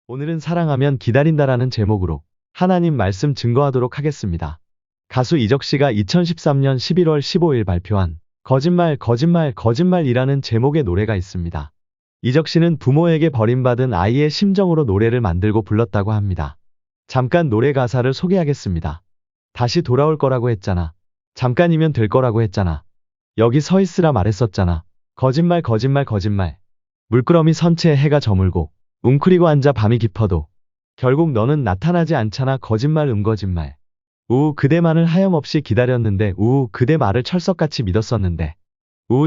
오늘은 사랑하면 기다린다라는 제목으로 하나님 말씀 증거하도록 하겠습니다. 가수 이적 씨가 2013년 11월 15일 발표한 거짓말, 거짓말, 거짓말이라는 제목의 노래가 있습니다. 이적 씨는 부모에게 버림받은 아이의 심정으로 노래를 만들고 불렀다고 합니다. 잠깐 노래 가사를 소개하겠습니다. 다시 돌아올 거라고 했잖아. 잠깐이면 될 거라고 했잖아. 여기 서 있으라 말했었잖아. 거짓말, 거짓말, 거짓말. 물끄러미 선체에 해가 저물고 웅크리고 앉아 밤이 깊어도 결국 너는 나타나지 않잖아. 거짓말 거짓말. 그대만을 하염없이 기다렸는데 그대 말을 철석같이 믿었었는데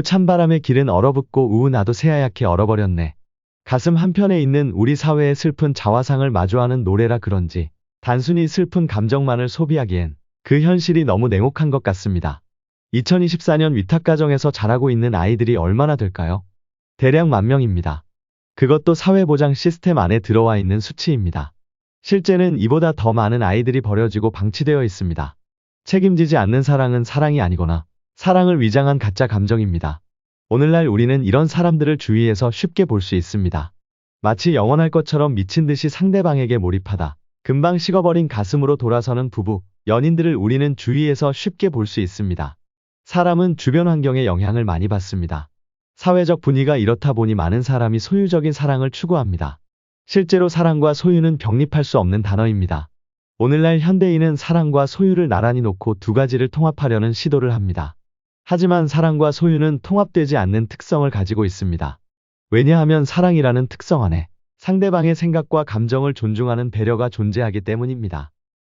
찬바람의 길은 얼어붙고 나도 새하얗게 얼어버렸네. 가슴 한편에 있는 우리 사회의 슬픈 자화상을 마주하는 노래라 그런지 단순히 슬픈 감정만을 소비하기엔 그 현실이 너무 냉혹한 것 같습니다. 2024년 위탁가정에서 자라고 있는 아이들이 얼마나 될까요? 대략 10,000명입니다. 그것도 사회보장 시스템 안에 들어와 있는 수치입니다. 실제는 이보다 더 많은 아이들이 버려지고 방치되어 있습니다. 책임지지 않는 사랑은 사랑이 아니거나 사랑을 위장한 가짜 감정입니다. 오늘날 우리는 이런 사람들을 주위에서 쉽게 볼 수 있습니다. 마치 영원할 것처럼 미친 듯이 상대방에게 몰입하다 금방 식어버린 가슴으로 돌아서는 부부, 연인들을 우리는 주위에서 쉽게 볼 수 있습니다. 사람은 주변 환경에 영향을 많이 받습니다. 사회적 분위기가 이렇다 보니 많은 사람이 소유적인 사랑을 추구합니다. 실제로 사랑과 소유는 병립할 수 없는 단어입니다. 오늘날 현대인은 사랑과 소유를 나란히 놓고 두 가지를 통합하려는 시도를 합니다. 하지만 사랑과 소유는 통합되지 않는 특성을 가지고 있습니다. 왜냐하면 사랑이라는 특성 안에 상대방의 생각과 감정을 존중하는 배려가 존재하기 때문입니다.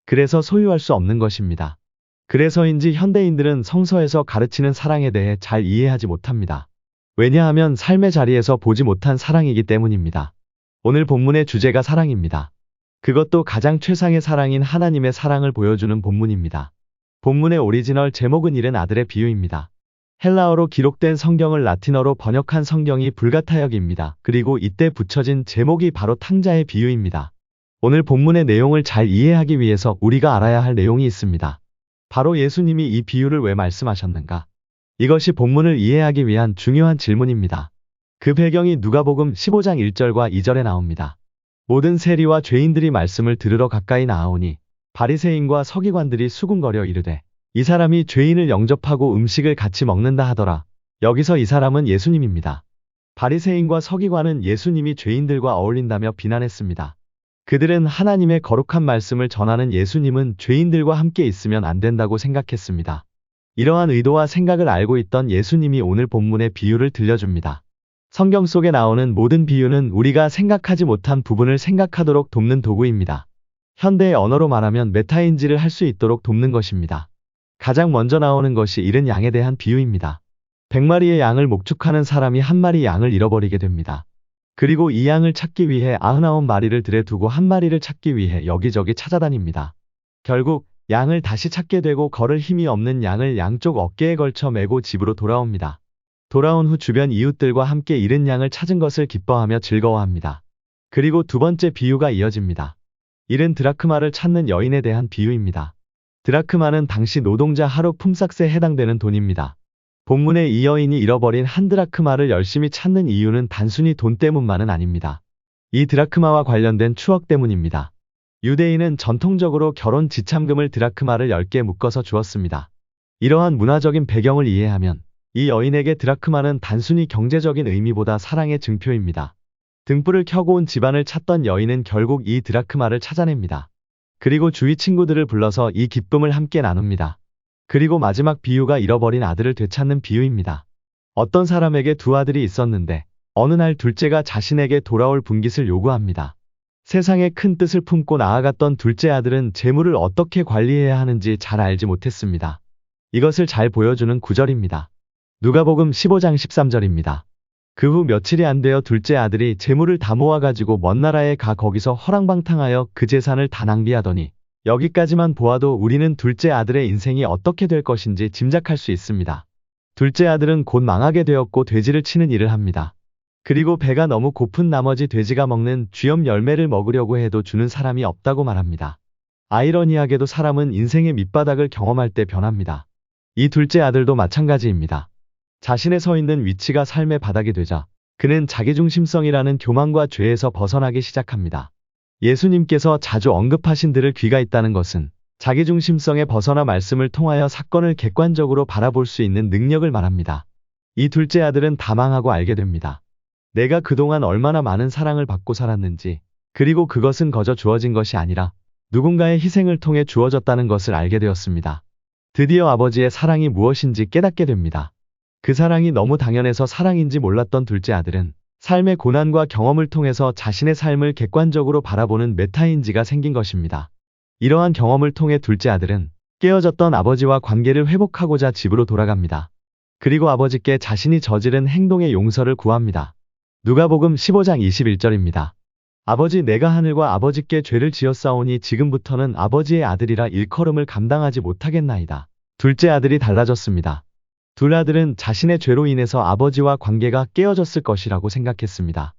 그래서 소유할 수 없는 것입니다. 그래서인지 현대인들은 성서에서 가르치는 사랑에 대해 잘 이해하지 못합니다. 왜냐하면 삶의 자리에서 보지 못한 사랑이기 때문입니다. 오늘 본문의 주제가 사랑입니다. 그것도 가장 최상의 사랑인 하나님의 사랑을 보여주는 본문입니다. 본문의 오리지널 제목은 잃은 아들의 비유입니다. 헬라어로 기록된 성경을 라틴어로 번역한 성경이 불가타역입니다. 그리고 이때 붙여진 제목이 바로 탕자의 비유입니다. 오늘 본문의 내용을 잘 이해하기 위해서 우리가 알아야 할 내용이 있습니다. 바로 예수님이 이 비유를 왜 말씀하셨는가? 이것이 본문을 이해하기 위한 중요한 질문입니다. 그 배경이 누가복음 15장 1절과 2절에 나옵니다. 모든 세리와 죄인들이 말씀을 들으러 가까이 나아오니 바리새인과 서기관들이 수군거려 이르되 이 사람이 죄인을 영접하고 음식을 같이 먹는다 하더라. 여기서 이 사람은 예수님입니다. 바리새인과 서기관은 예수님이 죄인들과 어울린다며 비난했습니다. 그들은 하나님의 거룩한 말씀을 전하는 예수님은 죄인들과 함께 있으면 안 된다고 생각했습니다. 이러한 의도와 생각을 알고 있던 예수님이 오늘 본문의 비유를 들려줍니다. 성경 속에 나오는 모든 비유는 우리가 생각하지 못한 부분을 생각하도록 돕는 도구입니다. 현대의 언어로 말하면 메타인지를 할 수 있도록 돕는 것입니다. 가장 먼저 나오는 것이 잃은 양에 대한 비유입니다. 100마리의 양을 목축하는 사람이 한 마리 양을 잃어버리게 됩니다. 그리고 이 양을 찾기 위해 99마리를 들에 두고 한 마리를 찾기 위해 여기저기 찾아다닙니다. 결국 양을 다시 찾게 되고 걸을 힘이 없는 양을 양쪽 어깨에 걸쳐 메고 집으로 돌아옵니다. 돌아온 후 주변 이웃들과 함께 잃은 양을 찾은 것을 기뻐하며 즐거워합니다. 그리고 두 번째 비유가 이어집니다. 잃은 드라크마를 찾는 여인에 대한 비유입니다. 드라크마는 당시 노동자 하루 품삯에 해당되는 돈입니다. 본문에 이 여인이 잃어버린 한 드라크마를 열심히 찾는 이유는 단순히 돈 때문만은 아닙니다. 이 드라크마와 관련된 추억 때문입니다. 유대인은 전통적으로 결혼 지참금을 드라크마를 10개 묶어서 주었습니다. 이러한 문화적인 배경을 이해하면 이 여인에게 드라크마는 단순히 경제적인 의미보다 사랑의 증표입니다. 등불을 켜고 온 집안을 찾던 여인은 결국 이 드라크마를 찾아냅니다. 그리고 주위 친구들을 불러서 이 기쁨을 함께 나눕니다. 그리고 마지막 비유가 잃어버린 아들을 되찾는 비유입니다. 어떤 사람에게 두 아들이 있었는데 어느 날 둘째가 자신에게 돌아올 분깃을 요구합니다. 세상의 큰 뜻을 품고 나아갔던 둘째 아들은 재물을 어떻게 관리해야 하는지 잘 알지 못했습니다. 이것을 잘 보여주는 구절입니다. 누가복음 15장 13절입니다. 그 후 며칠이 안 되어 둘째 아들이 재물을 다 모아가지고 먼 나라에 가 거기서 허랑방탕하여 그 재산을 다 낭비하더니 여기까지만 보아도 우리는 둘째 아들의 인생이 어떻게 될 것인지 짐작할 수 있습니다. 둘째 아들은 곧 망하게 되었고 돼지를 치는 일을 합니다. 그리고 배가 너무 고픈 나머지 돼지가 먹는 쥐염 열매를 먹으려고 해도 주는 사람이 없다고 말합니다. 아이러니하게도 사람은 인생의 밑바닥을 경험할 때 변합니다. 이 둘째 아들도 마찬가지입니다. 자신의 서 있는 위치가 삶의 바닥이 되자 그는 자기중심성이라는 교만과 죄에서 벗어나기 시작합니다. 예수님께서 자주 언급하신 들을 귀가 있다는 것은 자기중심성에 벗어나 말씀을 통하여 사건을 객관적으로 바라볼 수 있는 능력을 말합니다. 이 둘째 아들은 다 망하고 알게 됩니다. 내가 그동안 얼마나 많은 사랑을 받고 살았는지, 그리고 그것은 거저 주어진 것이 아니라 누군가의 희생을 통해 주어졌다는 것을 알게 되었습니다. 드디어 아버지의 사랑이 무엇인지 깨닫게 됩니다. 그 사랑이 너무 당연해서 사랑인지 몰랐던 둘째 아들은 삶의 고난과 경험을 통해서 자신의 삶을 객관적으로 바라보는 메타인지가 생긴 것입니다. 이러한 경험을 통해 둘째 아들은 깨어졌던 아버지와 관계를 회복하고자 집으로 돌아갑니다. 그리고 아버지께 자신이 저지른 행동의 용서를 구합니다. 누가복음 15장 21절입니다. 아버지, 내가 하늘과 아버지께 죄를 지었사오니 지금부터는 아버지의 아들이라 일컬음을 감당하지 못하겠나이다. 둘째 아들이 달라졌습니다. 둘 아들은 자신의 죄로 인해서 아버지와 관계가 깨어졌을 것이라고 생각했습니다.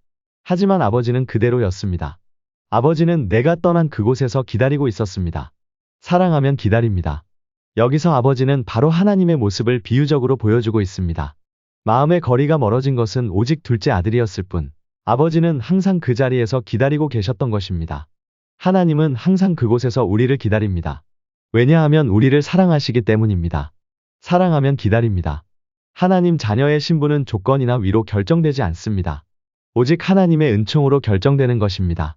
하지만 아버지는 그대로였습니다. 아버지는 내가 떠난 그곳에서 기다리고 있었습니다. 사랑하면 기다립니다. 여기서 아버지는 바로 하나님의 모습을 비유적으로 보여주고 있습니다. 마음의 거리가 멀어진 것은 오직 둘째 아들이었을 뿐, 아버지는 항상 그 자리에서 기다리고 계셨던 것입니다. 하나님은 항상 그곳에서 우리를 기다립니다. 왜냐하면 우리를 사랑하시기 때문입니다. 사랑하면 기다립니다. 하나님 자녀의 신분은 조건이나 위로 결정되지 않습니다. 오직 하나님의 은총으로 결정되는 것입니다.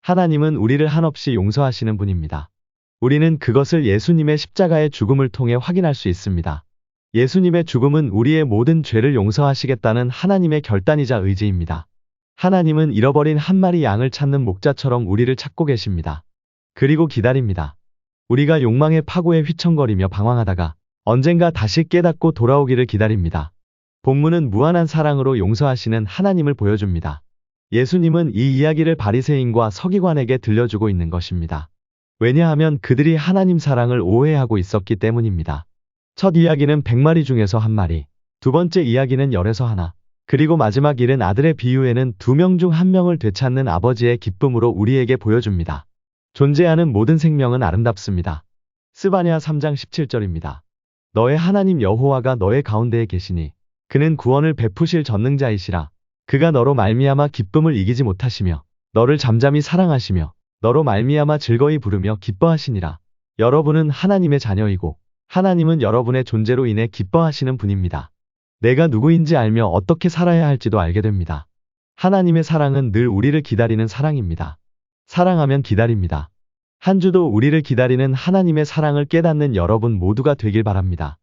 하나님은 우리를 한없이 용서하시는 분입니다. 우리는 그것을 예수님의 십자가의 죽음을 통해 확인할 수 있습니다. 예수님의 죽음은 우리의 모든 죄를 용서하시겠다는 하나님의 결단이자 의지입니다. 하나님은 잃어버린 한 마리 양을 찾는 목자처럼 우리를 찾고 계십니다. 그리고 기다립니다. 우리가 욕망의 파고에 휘청거리며 방황하다가 언젠가 다시 깨닫고 돌아오기를 기다립니다. 본문은 무한한 사랑으로 용서하시는 하나님을 보여줍니다. 예수님은 이 이야기를 바리새인과 서기관에게 들려주고 있는 것입니다. 왜냐하면 그들이 하나님 사랑을 오해하고 있었기 때문입니다. 첫 이야기는 100마리 중에서 한 마리, 두 번째 이야기는 열에서 하나, 그리고 마지막 잃은 아들의 비유에는 2명 중 1명을 되찾는 아버지의 기쁨으로 우리에게 보여줍니다. 존재하는 모든 생명은 아름답습니다. 스바냐 3장 17절입니다. 너의 하나님 여호와가 너의 가운데에 계시니 그는 구원을 베푸실 전능자이시라. 그가 너로 말미암아 기쁨을 이기지 못하시며 너를 잠잠히 사랑하시며 너로 말미암아 즐거이 부르며 기뻐하시니라. 여러분은 하나님의 자녀이고 하나님은 여러분의 존재로 인해 기뻐하시는 분입니다. 내가 누구인지 알며 어떻게 살아야 할지도 알게 됩니다. 하나님의 사랑은 늘 우리를 기다리는 사랑입니다. 사랑하면 기다립니다. 한 주도 우리를 기다리는 하나님의 사랑을 깨닫는 여러분 모두가 되길 바랍니다.